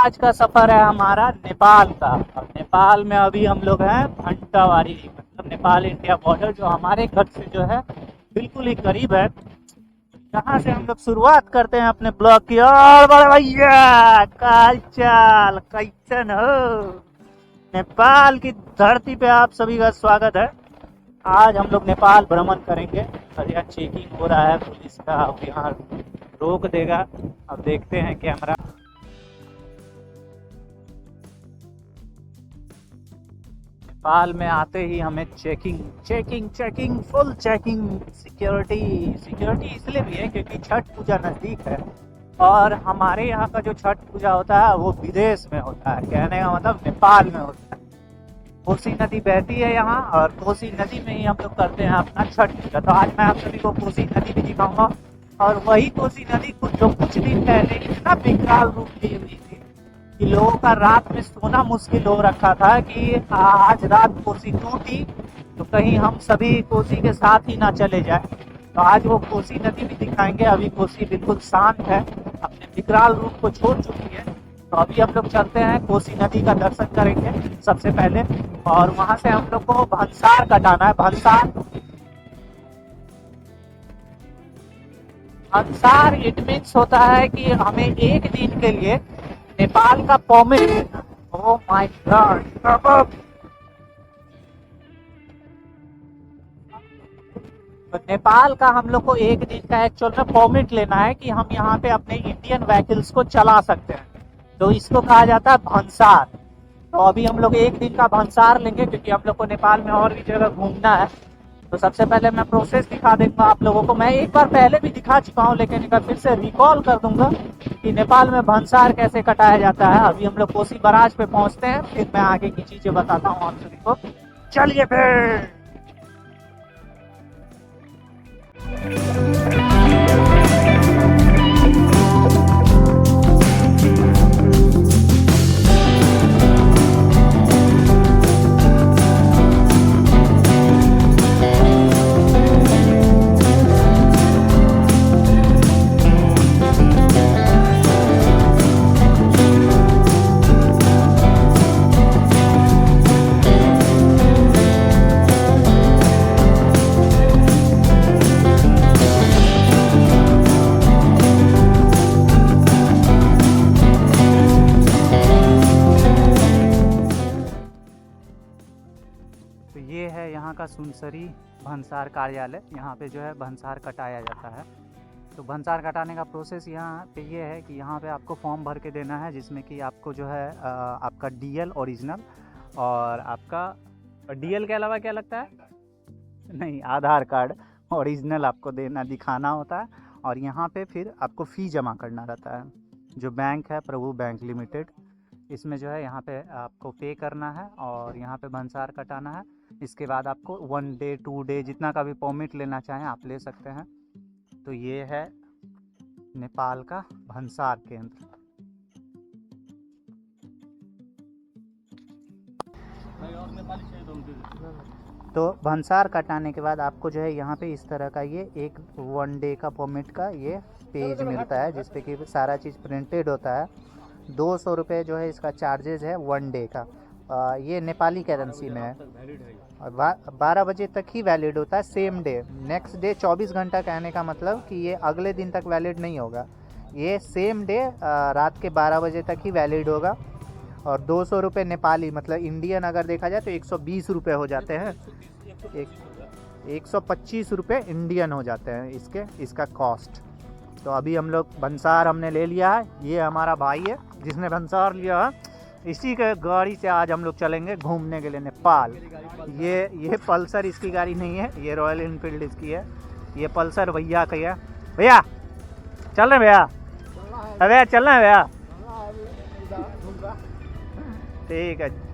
आज का सफर है हमारा नेपाल का। और नेपाल में अभी हम लोग हैं भंटावारी, मतलब नेपाल इंडिया बॉर्डर, जो हमारे घर से जो है बिल्कुल ही करीब है। यहाँ से हम लोग शुरुआत करते हैं अपने ब्लॉग की। और बड़े भैया काल चाल कैसन हो? नेपाल की धरती पे आप सभी का स्वागत है। आज हम लोग नेपाल भ्रमण करेंगे और यहाँ चेकिंग हो रहा है पुलिस का, अब यहाँ रोक देगा। अब देखते हैं कैमरा। नेपाल में आते ही हमें चेकिंग फुल चेकिंग, सिक्योरिटी इसलिए भी है क्योंकि छठ पूजा नज़दीक है और हमारे यहाँ का जो छठ पूजा होता है वो विदेश में होता है, कहने का मतलब नेपाल में होता है। कोसी नदी बहती है यहाँ और कोसी नदी में ही हम लोग करते हैं अपना छठ पूजा। तो आज मैं आप सभी को कोसी नदी भी दिखाऊंगा और वही कोसी नदी जो कुछ दिन पहले इतना विकराल रूप लिए हुई थी कि लोगों का रात में सोना मुश्किल हो रखा था कि आज रात कोसी टूटी तो कहीं हम सभी कोसी के साथ ही ना चले जाए। तो आज वो कोसी नदी भी दिखाएंगे। अभी कोसी बिल्कुल शांत है, अपने विकराल रूप को छोड़ चुकी है। तो अभी हम लोग चलते हैं, कोसी नदी का दर्शन करेंगे सबसे पहले और वहां से हम लोग को भंसार कटाना है। भंसार इट मीन्स होता है कि हमें एक दिन के लिए नेपाल का परमिट लेना। ओह माय गॉड, तो नेपाल का हम लोग को एक दिन का एक्चुअल में परमिट लेना है कि हम यहाँ पे अपने इंडियन व्हीकल्स को चला सकते हैं। तो इसको कहा जाता है भंसार। तो अभी हम लोग एक दिन का भंसार लेंगे क्योंकि हम लोग को नेपाल में और भी जगह घूमना है। तो सबसे पहले मैं प्रोसेस दिखा दूंगा आप लोगों को। मैं एक बार पहले भी दिखा चुका हूँ लेकिन एक बार फिर से रिकॉल कर दूंगा कि नेपाल में भंसार कैसे कटाया जाता है। अभी हम लोग कोसी बराज पे पहुंचते हैं, फिर मैं आगे की चीजें बताता हूँ आप सभी को। चलिए फिर। तो ये है यहाँ का सुनसरी भंसार कार्यालय। यहाँ पे जो है भंसार कटाया जाता है। तो भंसार कटाने का प्रोसेस यहाँ पे ये है कि यहाँ पे आपको फॉर्म भर के देना है जिसमें कि आपको जो है आपका डीएल ओरिजिनल और आपका डीएल के अलावा क्या लगता है, नहीं, आधार कार्ड ओरिजिनल आपको देना दिखाना होता है। और यहाँ पे फिर आपको फ़ी जमा करना रहता है। जो बैंक है प्रभु बैंक लिमिटेड, इसमें जो है यहाँ पे आपको पे करना है और यहाँ पे भंसार कटाना है। इसके बाद आपको 1 डे 2 डे जितना का भी परमिट लेना चाहें आप ले सकते हैं। तो ये है नेपाल का भंसार केंद्र। तो भंसार कटाने के बाद आपको जो है यहाँ पे इस तरह का ये एक 1 डे का परमिट का ये पेज मिलता है जिसपे कि सारा चीज़ प्रिंटेड होता है। 200 रुपये जो है इसका चार्जेज है 1 डे का। ये नेपाली करेंसी में है और 12 बजे तक ही वैलिड होता है, सेम डे। नेक्स्ट डे 24 घंटा कहने का मतलब कि ये अगले दिन तक वैलिड नहीं होगा, ये सेम डे रात के 12 बजे तक ही वैलिड होगा। और 200 रुपये नेपाली, मतलब इंडियन अगर देखा जाए तो 120 रुपये हो जाते हैं। 125 रुपये इंडियन हो जाते हैं इसका कॉस्ट। तो अभी हम लोग भंसार हमने ले लिया है। ये हमारा भाई है जिसने भंसार लिया है, इसी के गाड़ी से आज हम लोग चलेंगे घूमने के लिए नेपाल। ये पल्सर इसकी गाड़ी नहीं है, ये रॉयल इनफील्ड इसकी है। ये पल्सर भैया का है। भैया चल रहे भैया, भैया चल रहे हैं भैया, ठीक है।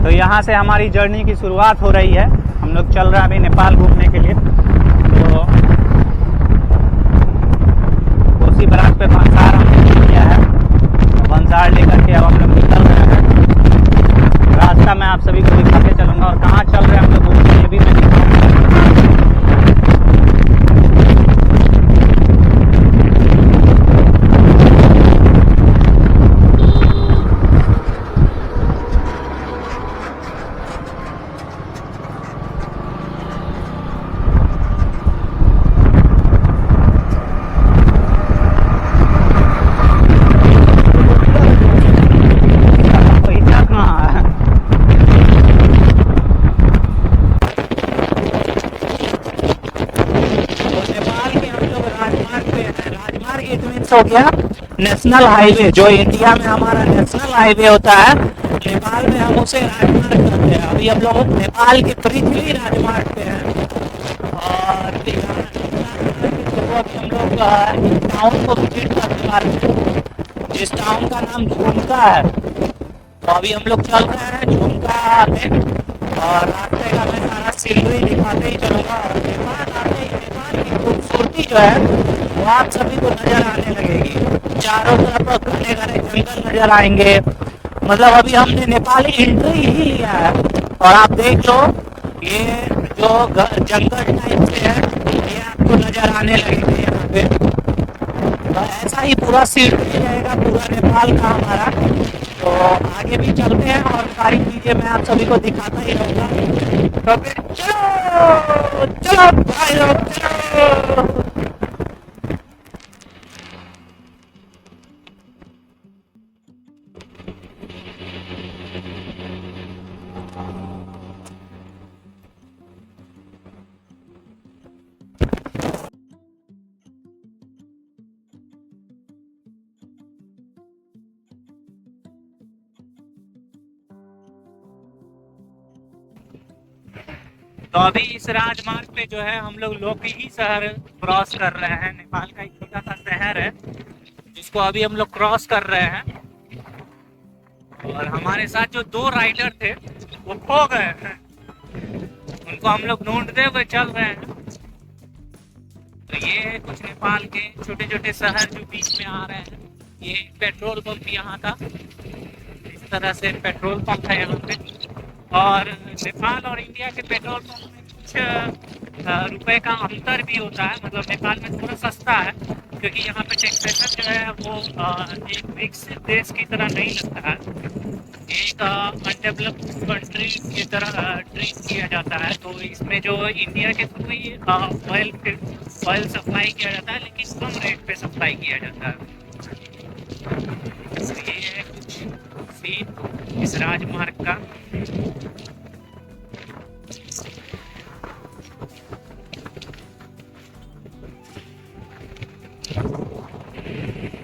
तो यहाँ से हमारी जर्नी की शुरुआत हो रही है। हम लोग चल रहे हैं अभी नेपाल घूमने के लिए। तो कोसी बराज पे भंसार हमने किया है। भंसार लेकर के अब हम लोग निकल रहे हैं। रास्ता मैं आप सभी को दिखाते चलूँगा और कहाँ चल रहे हैं हम लोग ये भी मैं दिखाऊँगा। हो गया नेशनल हाईवे, जो इंडिया में हमारा नेशनल हाईवे होता है, नेपाल में हम उसे राजमार्ग कहते हैं। अभी हम लोग नेपाल के पृथ्वी राजमार्ग पे हैं और अभी हम लोग टाउन को विजिट करने वाले हैं, जिस टाउन का नाम झुमका है। तो अभी हम लोग चल रहे हैं झुमका में और रास्ते का मैं सारा सीनरी दिखाते ही चलूँगा। और नेपाल की खूबसूरती जो है वो आप सभी को नजर आने लगेगी। चारों तरफ घने घने जंगल नजर आएंगे। मतलब अभी हमने नेपाली एंट्री ही लिया है और आप देख लो ये जो जंगल टाइप से है ये आपको नजर आने लगेंगे यहाँ पे। तो ऐसा ही पूरा सीट रहेगा पूरा नेपाल का हमारा। तो आगे भी चलते हैं और सारी चीजें मैं आप सभी को दिखाता ही रहूँगा। तो फिर चलो चलो भाई लोग चलो। तो अभी इस राजमार्ग पे जो है हम लोग लोकही शहर क्रॉस कर रहे हैं। नेपाल का एक छोटा सा शहर है जिसको अभी हम लोग क्रॉस कर रहे हैं और हमारे साथ जो दो राइडर थे वो खो गए हैं, उनको हम लोग ढूंढते हुए चल रहे हैं। तो ये है कुछ नेपाल के छोटे छोटे शहर जो बीच में आ रहे हैं। ये पेट्रोल पंप यहाँ का, इस तरह से पेट्रोल पंप है यहाँ पे। और नेपाल और इंडिया के पेट्रोल पंप में कुछ रुपए का अंतर भी होता है। मतलब नेपाल में थोड़ा सस्ता है क्योंकि यहाँ पे टैक्सेशन जो है वो एक विकसित देश की तरह नहीं लगता है, एक अनडेवलप्ड कंट्री की तरह ट्रीट किया जाता है। तो इसमें जो इंडिया के थ्रू ही ऑयल सप्लाई किया जाता है, लेकिन कम रेट पे सप्लाई किया जाता है। तो ये है कुछ सीन इस राजमार्ग का।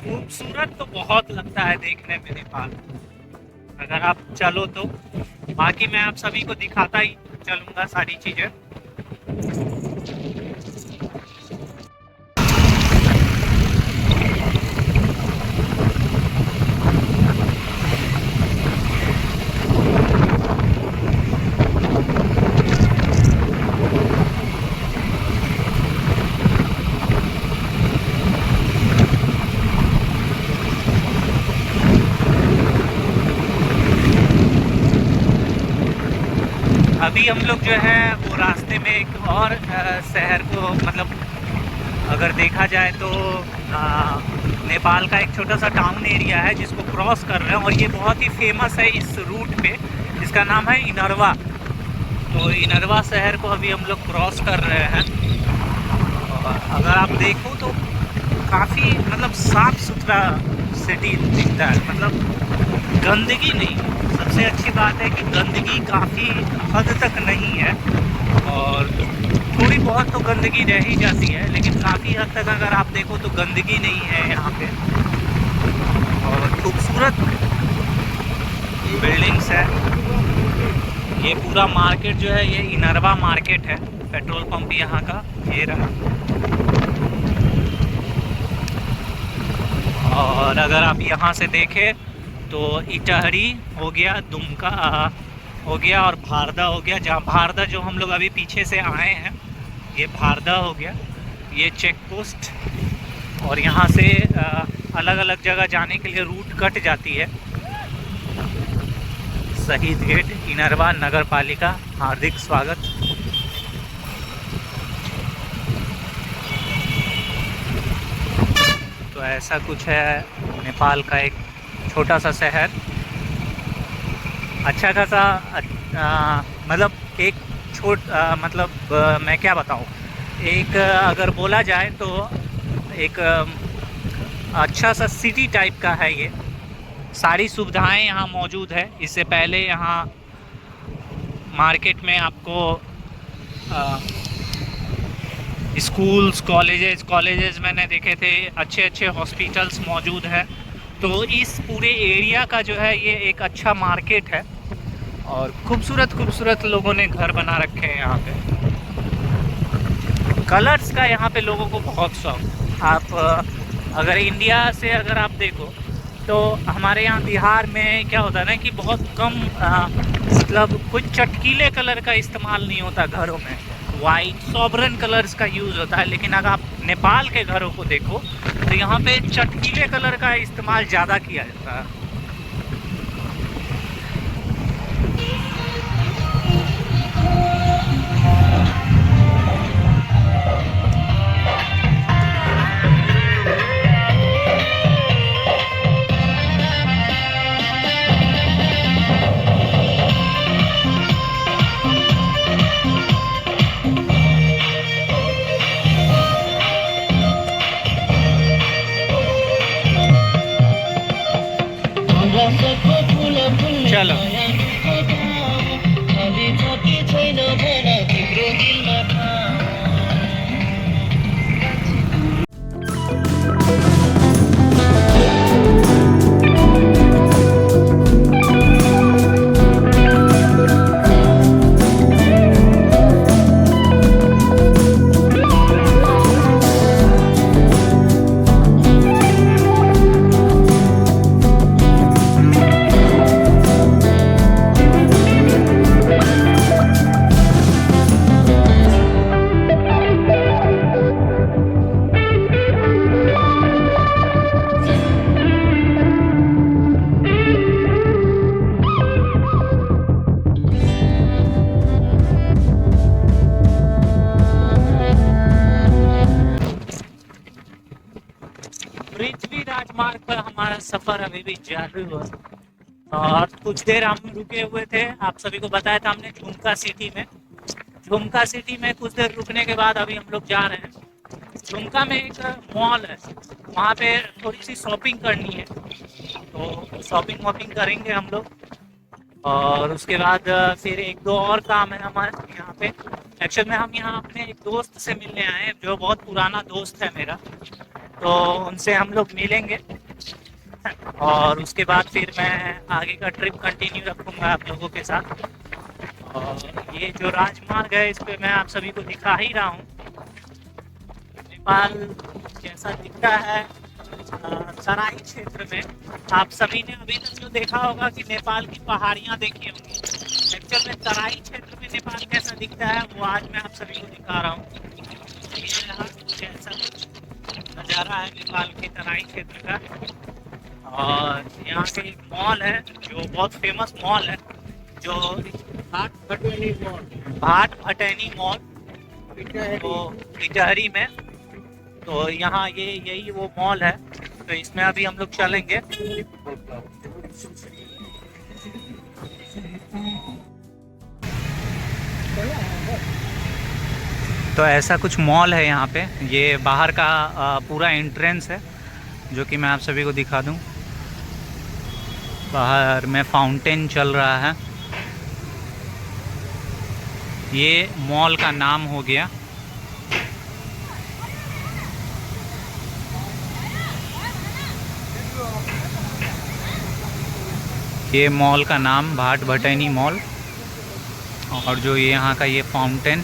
खूबसूरत तो बहुत लगता है देखने में नेपाल, अगर आप चलो तो। बाकी मैं आप सभी को दिखाता ही चलूँगा सारी चीज़ें। अभी हम लोग जो है वो रास्ते में एक और शहर को, मतलब अगर देखा जाए तो नेपाल का एक छोटा सा टाउन एरिया है जिसको क्रॉस कर रहे हैं और ये बहुत ही फेमस है इस रूट पे, जिसका नाम है इनरवा। तो इनरवा शहर को अभी हम लोग क्रॉस कर रहे हैं और अगर आप देखो तो काफ़ी मतलब साफ़ सुथरा सिटी दिखता है। मतलब गंदगी नहीं, सबसे अच्छी बात है कि गंदगी काफ़ी हद तक नहीं है और थोड़ी बहुत तो गंदगी रह ही जाती है, लेकिन काफ़ी हद तक अगर आप देखो तो गंदगी नहीं है यहाँ पे। और खूबसूरत बिल्डिंग्स है। ये पूरा मार्केट जो है ये इनरवा मार्केट है, पेट्रोल पंप यहाँ का ये रहा। और अगर आप यहाँ से देखें तो इटहरी हो गया, दुमका हो गया और भारदा हो गया। जहाँ भारदा जो हम लोग अभी पीछे से आए हैं ये भारदा हो गया, ये चेक पोस्ट। और यहाँ से अलग अलग जगह जाने के लिए रूट कट जाती है। शहीद गेट, इनरवा नगर पालिका, हार्दिक स्वागत। तो ऐसा कुछ है नेपाल का एक छोटा सा शहर, अच्छा खासा मतलब एक मतलब मैं क्या बताऊँ, एक अगर बोला जाए तो एक अच्छा सा सिटी टाइप का है ये। सारी सुविधाएं यहाँ मौजूद है। इससे पहले यहाँ मार्केट में आपको स्कूल्स, कॉलेजेस मैंने देखे थे, अच्छे अच्छे हॉस्पिटल्स मौजूद है। तो इस पूरे एरिया का जो है ये एक अच्छा मार्केट है और खूबसूरत खूबसूरत लोगों ने घर बना रखे हैं यहाँ पे। कलर्स का यहाँ पे लोगों को बहुत शौक। आप अगर इंडिया से अगर आप देखो तो हमारे यहाँ बिहार में क्या होता है ना कि बहुत कम मतलब कुछ चटकीले कलर का इस्तेमाल नहीं होता घरों में, वाइट सॉवरन कलर्स का यूज़ होता है। लेकिन अगर आप नेपाल के घरों को देखो तो यहाँ पे चटकीले कलर का इस्तेमाल ज़्यादा किया जाता है। चलो पृथ्वी राजमार्ग पर हमारा सफर अभी भी जारी है और कुछ देर हम रुके हुए थे। आप सभी को बताया था हमने झुमका सिटी में। झुमका सिटी में कुछ देर रुकने के बाद अभी हम लोग जा रहे हैं। झुमका में एक मॉल है, वहाँ पे थोड़ी सी शॉपिंग करनी है, तो शॉपिंग वॉपिंग करेंगे हम लोग। और उसके बाद फिर एक दो और काम है हमारे यहाँ पे। एक्चुअल में हम यहाँ अपने एक दोस्त से मिलने आए हैं जो बहुत पुराना दोस्त है मेरा, तो उनसे हम लोग मिलेंगे और उसके बाद फिर मैं आगे का ट्रिप कंटिन्यू रखूँगा आप लोगों के साथ। और ये जो राजमार्ग है इस पे मैं आप सभी को दिखा ही रहा हूँ। नेपाल जैसा दिखता है तराई क्षेत्र में। आप सभी ने अभी तक जो देखा होगा कि नेपाल की पहाड़ियाँ देखी होंगी, एक्चुअल में तराई क्षेत्र में नेपाल कैसा दिखता है वो आज मैं आप सभी को दिखा रहा हूँ। ये यहाँ कैसा नज़ारा है नेपाल के तराई क्षेत्र का। और यहाँ पे एक मॉल है जो बहुत फेमस मॉल है, जो भाट भटैनी मॉल, तो इटहरी में। तो यहाँ ये यही वो मॉल है, तो इसमें अभी हम लोग चलेंगे। तो ऐसा कुछ मॉल है यहाँ पे। ये बाहर का पूरा एंट्रेंस है जो कि मैं आप सभी को दिखा दूँ। बाहर में फाउंटेन चल रहा है। ये मॉल का नाम हो गया। ये मॉल का नाम भाट भटैनी मॉल, और जो ये यहाँ का ये फाउंटेन।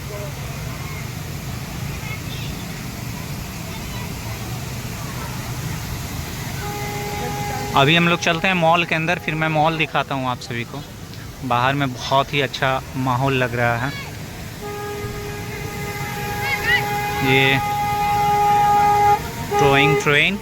अभी हम लोग चलते हैं मॉल के अंदर, फिर मैं मॉल दिखाता हूँ आप सभी को। बाहर में बहुत ही अच्छा माहौल लग रहा है। ये टॉइंग ट्रेन,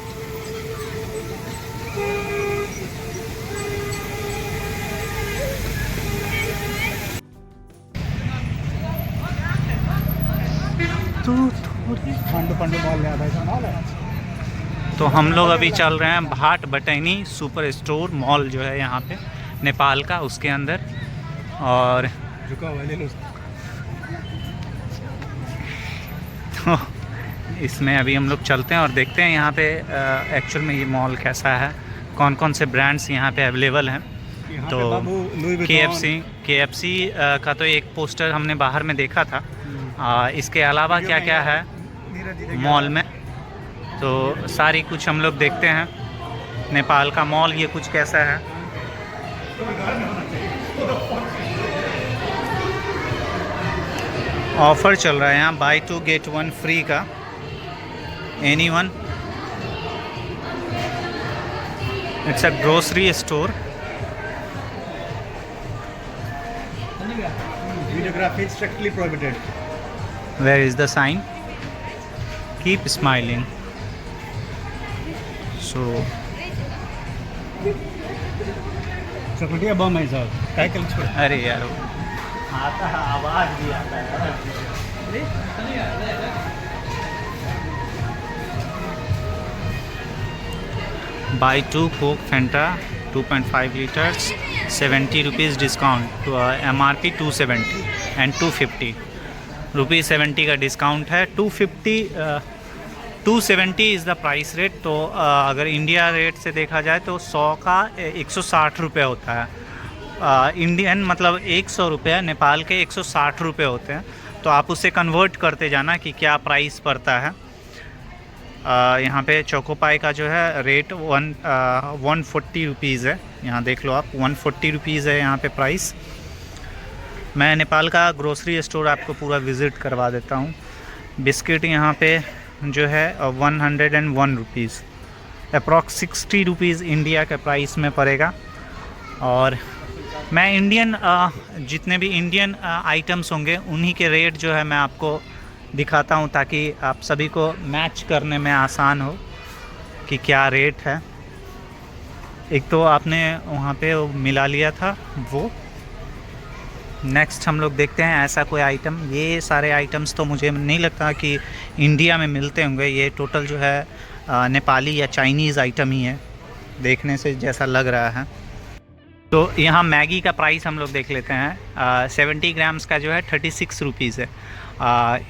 तो हम लोग अभी चल रहे हैं भाट बटैनी सुपर स्टोर मॉल जो है यहाँ पे नेपाल का, उसके अंदर। और तो इसमें अभी हम लोग चलते हैं और देखते हैं यहाँ पे एक्चुअल में ये मॉल कैसा है, कौन कौन से ब्रांड्स यहाँ पे अवेलेबल हैं। तो KFC का तो एक पोस्टर हमने बाहर में देखा था। इसके अलावा क्या क्या है मॉल में, तो सारी कुछ हम लोग देखते हैं। नेपाल का मॉल ये कुछ कैसा है। ऑफ़र चल रहा है यहाँ, बाय 2 get 1 फ्री का, anyone. It's a grocery store. Videography is strictly prohibited. Where is the sign? Keep smiling. So चॉकलेटी बम है साहब, काय कल छोड़। अरे यार आता है, आवाज़ भी आता है। Buy 2 Coke Fanta 2.5 liters, 70 rupees discount to MRP 270 and 250 rupees 70 का डिस्काउंट है। 270 इज़ द प्राइस रेट। तो अगर इंडिया रेट से देखा जाए तो 100 का 160 रुपये होता है। इंडियन मतलब 100 रुपये, नेपाल के 160 रुपये होते हैं। तो आप उसे कन्वर्ट करते जाना कि क्या प्राइस पड़ता है। यहाँ पे चोकोपाई का जो है रेट 140 रुपीज़ है। यहाँ देख लो आप, 140 रुपीज़ है यहाँ पे प्राइस। मैं नेपाल का ग्रोसरी स्टोर आपको पूरा विज़िट करवा देता हूँ। बिस्किट यहाँ पे जो है 101 रुपीज़, अप्रॉक्स 60 रुपीज़ इंडिया के प्राइस में पड़ेगा। और मैं इंडियन जितने भी इंडियन आइटम्स होंगे उन्हीं के रेट जो है मैं आपको दिखाता हूँ, ताकि आप सभी को मैच करने में आसान हो कि क्या रेट है। एक तो आपने वहाँ पे मिला लिया था वो। नेक्स्ट हम लोग देखते हैं ऐसा कोई आइटम। ये सारे आइटम्स तो मुझे नहीं लगता कि इंडिया में मिलते होंगे। ये टोटल जो है नेपाली या चाइनीज़ आइटम ही है, देखने से जैसा लग रहा है। तो यहाँ मैगी का प्राइस हम लोग देख लेते हैं। 70 ग्राम्स का जो है 36 रुपीज़ है।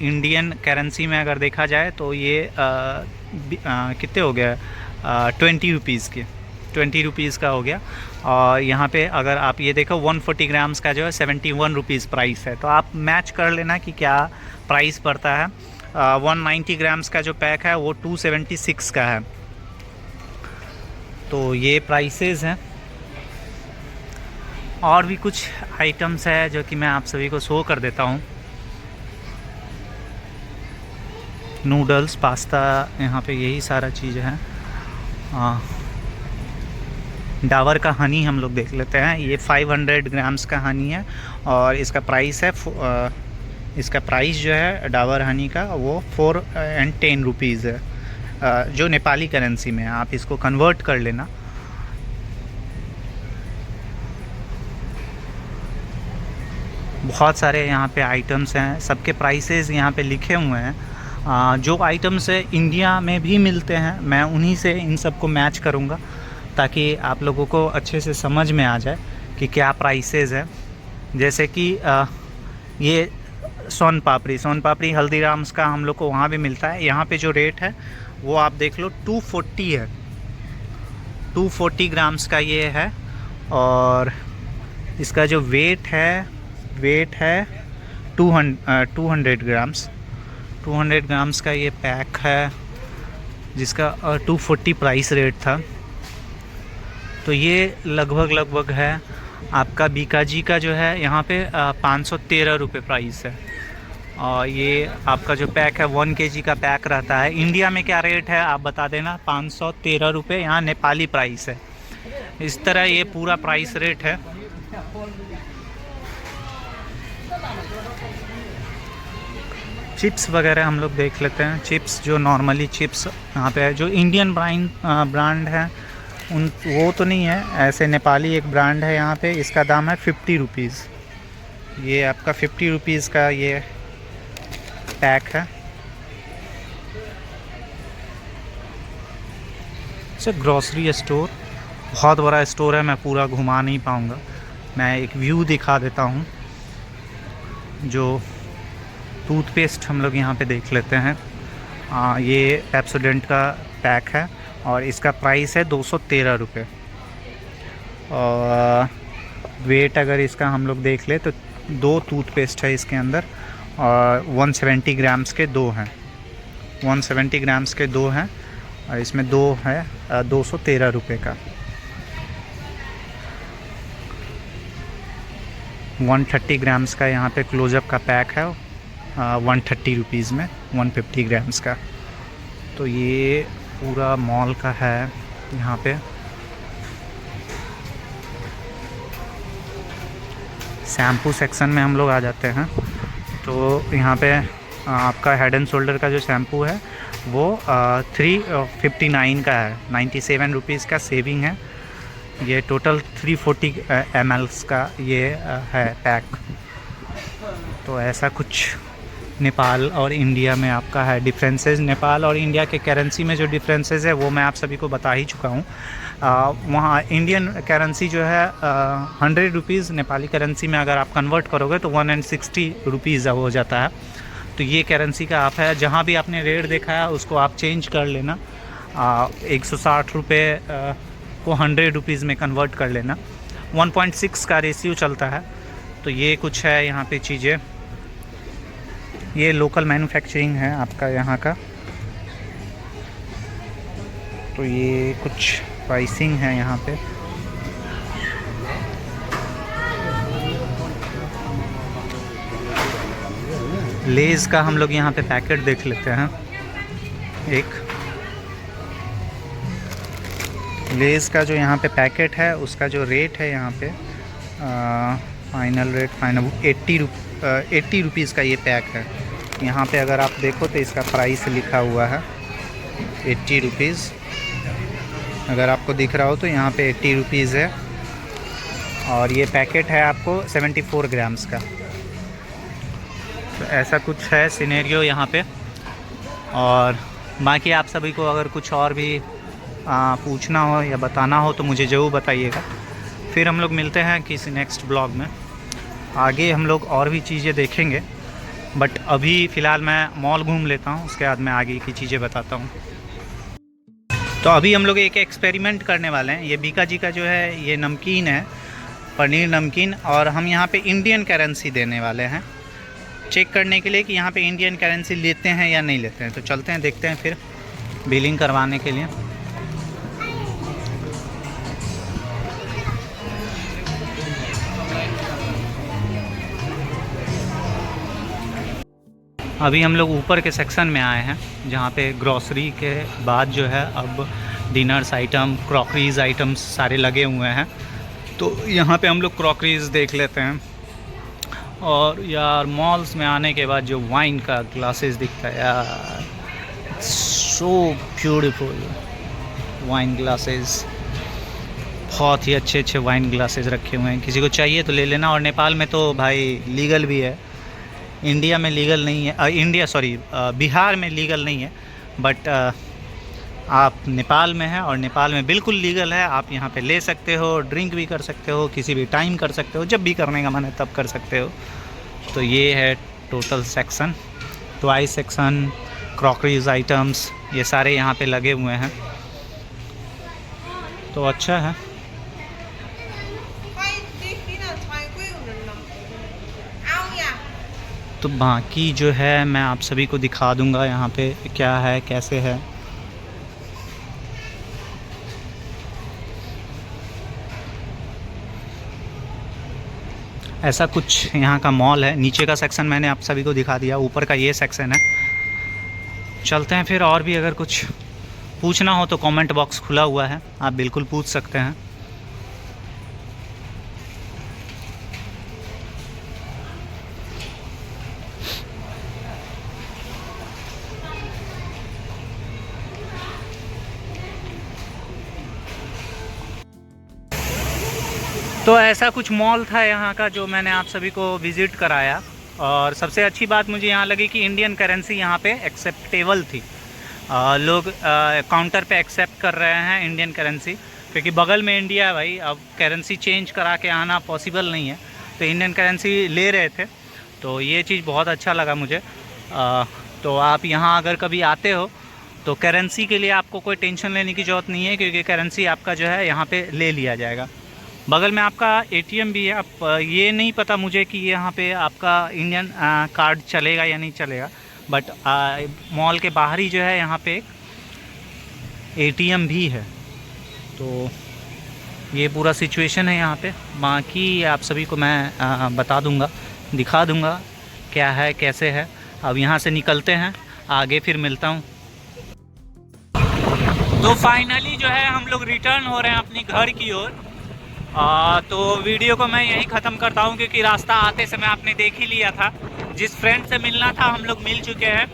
इंडियन करेंसी में अगर देखा जाए तो ये कितने हो गया, 20 रुपीज़ के, 20 रुपीज़ का हो गया। और यहाँ पे अगर आप ये देखो 140 ग्राम्स का जो है 71 रुपीज़ प्राइस है। तो आप मैच कर लेना कि क्या प्राइस पड़ता है। 190 ग्राम्स का जो पैक है वो 276 का है। तो ये प्राइसेस हैं। और भी कुछ आइटम्स है जो कि मैं आप सभी को शो कर देता हूँ। नूडल्स, पास्ता, यहाँ पे यही सारा चीज़ है। डाबर का हनी हम लोग देख लेते हैं। ये 500 ग्राम्स का हनी है और इसका प्राइस है इसका प्राइस जो है डाबर हनी का वो 410 रुपीज़ है, जो नेपाली करेंसी में है। आप इसको कन्वर्ट कर लेना। बहुत सारे यहाँ पे आइटम्स हैं, सबके प्राइसेस यहाँ पे लिखे हुए हैं। जो आइटम्स इंडिया में भी मिलते हैं मैं उन्हीं से इन सब को मैच करूँगा, ताकि आप लोगों को अच्छे से समझ में आ जाए कि क्या प्राइसेस है। जैसे कि ये सोन पापड़ी हल्दीराम्स का हम लोग को वहाँ भी मिलता है। यहाँ पे जो रेट है वो आप देख लो 240 है, 240 ग्राम्स का ये है। और इसका जो वेट है 200 ग्राम्स, 200 ग्राम्स का ये पैक है, जिसका 240 प्राइस रेट था। तो ये लगभग है आपका बीकाजी का जो है यहाँ पे 513 रुपये प्राइस है। और ये आपका जो पैक है 1 kg का पैक रहता है। इंडिया में क्या रेट है आप बता देना। 513 रुपये यहाँ नेपाली प्राइस है। इस तरह ये पूरा प्राइस रेट है। चिप्स वगैरह हम लोग देख लेते हैं। चिप्स जो नॉर्मली चिप्स यहाँ पे है, जो इंडियन ब्रांड है उन वो तो नहीं है, ऐसे नेपाली एक ब्रांड है यहाँ पे। इसका दाम है 50 रुपीज़। ये आपका 50 रुपीज़ का ये पैक है। इट्स अ ग्रॉसरी स्टोर, बहुत बड़ा स्टोर है, मैं पूरा घुमा नहीं पाऊँगा। मैं एक व्यू दिखा देता हूँ। जो टूथपेस्ट हम लोग यहाँ पे देख लेते हैं, ये पेप्सोडेंट का पैक है और इसका प्राइस है 213 रुपये। और वेट अगर इसका हम लोग देख ले तो 2 टूथपेस्ट है इसके अंदर और 170 ग्राम्स के 2 हैं, 170 ग्राम्स के 2 हैं और इसमें 2 है 213 रुपये का। 130 ग्राम्स का यहाँ पे क्लोजअप का पैक है 130 रुपीज़ में, 150 ग्राम्स का। तो ये पूरा मॉल का है यहाँ पे। शैम्पू सेक्शन में हम लोग आ जाते हैं तो यहाँ पे आपका हेड एंड शोल्डर का जो शैम्पू है वो 359 का है, 97 रुपीज़ का सेविंग है। ये टोटल 340 ml का ये है पैक। तो ऐसा कुछ नेपाल और इंडिया में आपका है डिफरेंसेस। नेपाल और इंडिया के करेंसी में जो डिफरेंसेस है वो मैं आप सभी को बता ही चुका हूँ। वहाँ इंडियन करेंसी जो है 100 रुपीज़ नेपाली करेंसी में अगर आप कन्वर्ट करोगे तो 160 रुपीज़ हो जाता है। तो ये करेंसी का आप है, जहाँ भी आपने रेट देखा है उसको आप चेंज कर लेना। 160 रुपये को 100 रुपीज़ में कन्वर्ट कर लेना। 1.6 का रेशियो चलता है। तो ये कुछ है यहाँ पे चीज़ें। ये लोकल मैन्युफैक्चरिंग है आपका यहाँ का। तो ये कुछ प्राइसिंग है यहाँ पे। लेज़ का हम लोग यहाँ पे पैकेट देख लेते हैं। एक लेज़ का जो यहाँ पे पैकेट है उसका जो रेट है यहाँ पे फाइनल रेट 80 रुपीज़ का ये पैक है। यहाँ पे अगर आप देखो तो इसका प्राइस लिखा हुआ है 80 रुपीज़। अगर आपको दिख रहा हो तो यहाँ पे 80 रुपीज़ है और ये पैकेट है आपको 74 ग्राम्स का। तो ऐसा कुछ है सिनेरियो यहाँ पे। और बाकी आप सभी को अगर कुछ और भी पूछना हो या बताना हो तो मुझे ज़रूर बताइएगा। फिर हम लोग मिलते हैं किसी नेक्स्ट ब्लॉग में। आगे हम लोग और भी चीज़ें देखेंगे, बट अभी फ़िलहाल मैं मॉल घूम लेता हूँ, उसके बाद मैं आगे की चीज़ें बताता हूँ। तो अभी हम लोग एक एक्सपेरिमेंट करने वाले हैं। ये बीका जी का जो है ये नमकीन है, पनीर नमकीन, और हम यहाँ पे इंडियन करेंसी देने वाले हैं चेक करने के लिए कि यहाँ पे इंडियन करेंसी लेते हैं या नहीं लेते हैं। तो चलते हैं, देखते हैं फिर बिलिंग करवाने के लिए। अभी हम लोग ऊपर के सेक्शन में आए हैं जहाँ पे ग्रॉसरी के बाद जो है अब डिनर्स आइटम, क्रॉकरीज आइटम्स सारे लगे हुए हैं। तो यहाँ पे हम लोग क्रॉकरीज देख लेते हैं। और यार मॉल्स में आने के बाद जो वाइन का ग्लासेस दिखता है यार, सो ब्यूटीफुल वाइन ग्लासेस। बहुत ही अच्छे अच्छे वाइन ग्लासेस रखे हुए हैं, किसी को चाहिए तो ले लेना। और नेपाल में तो भाई लीगल भी है, इंडिया में लीगल नहीं है। बिहार में लीगल नहीं है, बट आप नेपाल में हैं और नेपाल में बिल्कुल लीगल है। आप यहाँ पे ले सकते हो, ड्रिंक भी कर सकते हो, किसी भी टाइम कर सकते हो, जब भी करने का मन है तब कर सकते हो। तो ये है total section, toy section, crockeries items, ये सारे यहाँ पे लगे हुए हैं। तो अच्छा है। तो बाकी जो है मैं आप सभी को दिखा दूंगा यहाँ पे क्या है कैसे है। ऐसा कुछ यहाँ का मॉल है। नीचे का सेक्शन मैंने आप सभी को दिखा दिया, ऊपर का ये सेक्शन है। चलते हैं फिर। और भी अगर कुछ पूछना हो तो कमेंट बॉक्स खुला हुआ है, आप बिल्कुल पूछ सकते हैं। तो ऐसा कुछ मॉल था यहाँ का जो मैंने आप सभी को विज़िट कराया। और सबसे अच्छी बात मुझे यहाँ लगी कि इंडियन करेंसी यहाँ पे एक्सेप्टेबल थी। लोग काउंटर पे एक्सेप्ट कर रहे हैं इंडियन करेंसी, क्योंकि बगल में इंडिया है भाई। अब करेंसी चेंज करा के आना पॉसिबल नहीं है, तो इंडियन करेंसी ले रहे थे। तो ये चीज़ बहुत अच्छा लगा मुझे। तो आप यहाँ अगर कभी आते हो तो करेंसी के लिए आपको कोई टेंशन लेने की ज़रूरत नहीं है, क्योंकि करेंसी आपका जो है यहाँ पे ले लिया जाएगा। बगल में आपका एटीएम भी है। आप ये नहीं पता मुझे कि यहाँ पे आपका इंडियन कार्ड चलेगा या नहीं चलेगा, बट मॉल के बाहर ही जो है यहाँ पे एक एटीएम भी है। तो ये पूरा सिचुएशन है यहाँ पे। बाकी आप सभी को मैं बता दूँगा, दिखा दूँगा क्या है कैसे है। अब यहाँ से निकलते हैं, आगे फिर मिलता हूँ। तो फाइनली जो है हम लोग रिटर्न हो रहे हैं अपनी घर की ओर। तो वीडियो को मैं यहीं ख़त्म करता हूँ, क्योंकि रास्ता आते समय आपने देख ही लिया था। जिस फ्रेंड से मिलना था हम लोग मिल चुके हैं।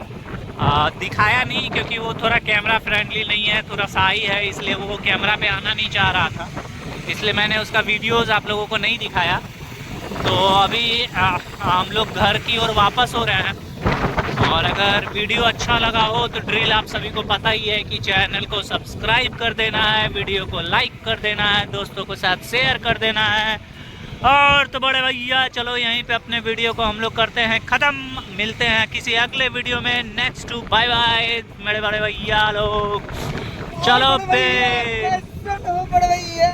दिखाया नहीं क्योंकि वो थोड़ा कैमरा फ्रेंडली नहीं है, थोड़ा शाई है, इसलिए वो कैमरा पे आना नहीं चाह रहा था, इसलिए मैंने उसका वीडियोज़ आप लोगों को नहीं दिखाया। तो अभी हम लोग घर की ओर वापस हो रहे हैं। और अगर वीडियो अच्छा लगा हो तो ड्रिल आप सभी को पता ही है कि चैनल को सब्सक्राइब कर देना है, वीडियो को लाइक कर देना है, दोस्तों के साथ शेयर कर देना है। और तो बड़े भैया चलो यहीं पे अपने वीडियो को हम लोग करते हैं ख़त्म। मिलते हैं किसी अगले वीडियो में। नेक्स्ट टू बाय बाय मेरे बड़े भैया लोग। चलो पे बड़े भैया